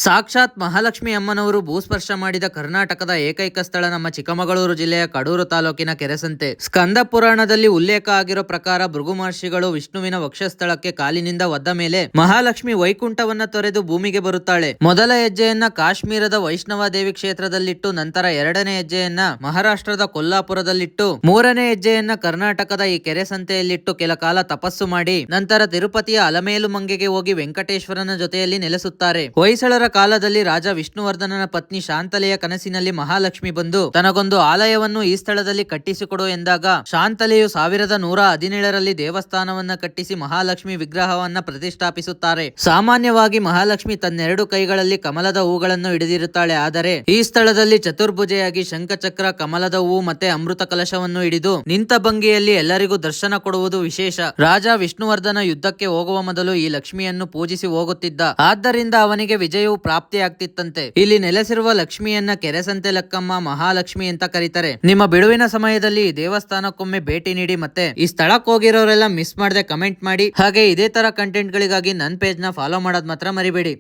ಸಾಕ್ಷಾತ್ ಮಹಾಲಕ್ಷ್ಮಿ ಅಮ್ಮನವರು ಭೂಸ್ಪರ್ಶ ಮಾಡಿದ ಕರ್ನಾಟಕದ ಏಕೈಕ ಸ್ಥಳ ನಮ್ಮ ಚಿಕ್ಕಮಗಳೂರು ಜಿಲ್ಲೆಯ ಕಡೂರು ತಾಲೂಕಿನ ಕೆರೆಸಂತೆ. ಸ್ಕಂದ ಪುರಾಣದಲ್ಲಿ ಉಲ್ಲೇಖ ಆಗಿರೋ ಪ್ರಕಾರ ಭೃಗು ಮಹರ್ಷಿಗಳು ವಿಷ್ಣುವಿನ ವಕ್ಷಸ್ಥಳಕ್ಕೆ ಕಾಲಿನಿಂದ ಒದ್ದ ಮೇಲೆ ಮಹಾಲಕ್ಷ್ಮಿ ವೈಕುಂಠವನ್ನ ತೊರೆದು ಭೂಮಿಗೆ ಬರುತ್ತಾಳೆ. ಮೊದಲ ಹೆಜ್ಜೆಯನ್ನ ಕಾಶ್ಮೀರದ ವೈಷ್ಣವ ದೇವಿ ಕ್ಷೇತ್ರದಲ್ಲಿಟ್ಟು, ನಂತರ ಎರಡನೇ ಹೆಜ್ಜೆಯನ್ನ ಮಹಾರಾಷ್ಟ್ರದ ಕೊಲ್ಲಾಪುರದಲ್ಲಿಟ್ಟು, ಮೂರನೇ ಹೆಜ್ಜೆಯನ್ನ ಕರ್ನಾಟಕದ ಈ ಕೆರೆಸಂತೆಯಲ್ಲಿಟ್ಟು ಕೆಲ ಕಾಲ ತಪಸ್ಸು ಮಾಡಿ, ನಂತರ ತಿರುಪತಿಯ ಅಲಮೇಲು ಮಂಗೆಗೆ ಹೋಗಿ ವೆಂಕಟೇಶ್ವರನ ಜೊತೆಯಲ್ಲಿ ನೆಲೆಸುತ್ತಾರೆ. ಹೊಯ್ಸಳರ ಕಾಲದಲ್ಲಿ ರಾಜ ವಿಷ್ಣುವರ್ಧನನ ಪತ್ನಿ ಶಾಂತಲೆಯ ಕನಸಿನಲ್ಲಿ ಮಹಾಲಕ್ಷ್ಮಿ ಬಂದು ತನಗೊಂದು ಆಲಯವನ್ನು ಈ ಸ್ಥಳದಲ್ಲಿ ಕಟ್ಟಿಸಿಕೊಡು ಎಂದಾಗ, ಶಾಂತಲೆಯು 1117ರಲ್ಲಿ ದೇವಸ್ಥಾನವನ್ನ ಕಟ್ಟಿಸಿ ಮಹಾಲಕ್ಷ್ಮಿ ವಿಗ್ರಹವನ್ನ ಪ್ರತಿಷ್ಠಾಪಿಸುತ್ತಾರೆ. ಸಾಮಾನ್ಯವಾಗಿ ಮಹಾಲಕ್ಷ್ಮಿ ತನ್ನೆರಡು ಕೈಗಳಲ್ಲಿ ಕಮಲದ ಹೂಗಳನ್ನು ಹಿಡಿದಿರುತ್ತಾಳೆ. ಆದರೆ ಈ ಸ್ಥಳದಲ್ಲಿ ಚತುರ್ಭುಜೆಯಾಗಿ ಶಂಖಚಕ್ರ, ಕಮಲದ ಹೂ ಮತ್ತೆ ಅಮೃತ ಕಲಶವನ್ನು ಹಿಡಿದು ನಿಂತ ಭಂಗಿಯಲ್ಲಿ ಎಲ್ಲರಿಗೂ ದರ್ಶನ ಕೊಡುವುದು ವಿಶೇಷ. ರಾಜ ವಿಷ್ಣುವರ್ಧನ ಯುದ್ಧಕ್ಕೆ ಹೋಗುವ ಮೊದಲು ಈ ಲಕ್ಷ್ಮಿಯನ್ನು ಪೂಜಿಸಿ ಹೋಗುತ್ತಿದ್ದ. ಆದ್ದರಿಂದ ಅವನಿಗೆ ವಿಜಯವು ಪ್ರಾಪ್ತಿಯಾಗ್ತಿತ್ತಂತೆ. ಇಲ್ಲಿ ನೆಲೆಸಿರುವ ಲಕ್ಷ್ಮಿಯನ್ನ ಕೆರೆಸಂತೆ ಲಕ್ಕಮ್ಮ, ಮಹಾಲಕ್ಷ್ಮಿ ಅಂತ ಕರೀತಾರೆ. ನಿಮ್ಮ ಬಿಡುವಿನ ಸಮಯದಲ್ಲಿ ಈ ದೇವಸ್ಥಾನಕ್ಕೊಮ್ಮೆ ಭೇಟಿ ನೀಡಿ. ಮತ್ತೆ ಈ ಸ್ಥಳಕ್ಕೆ ಹೋಗಿರೋರೆಲ್ಲ ಮಿಸ್ ಮಾಡದೆ ಕಮೆಂಟ್ ಮಾಡಿ. ಹಾಗೆ ಇದೇ ತರ ಕಂಟೆಂಟ್ ಗಳಿಗಾಗಿ ನನ್ನ ಪೇಜ್ ನ ಫಾಲೋ ಮಾಡೋದ್ ಮಾತ್ರ ಮರಿಬೇಡಿ.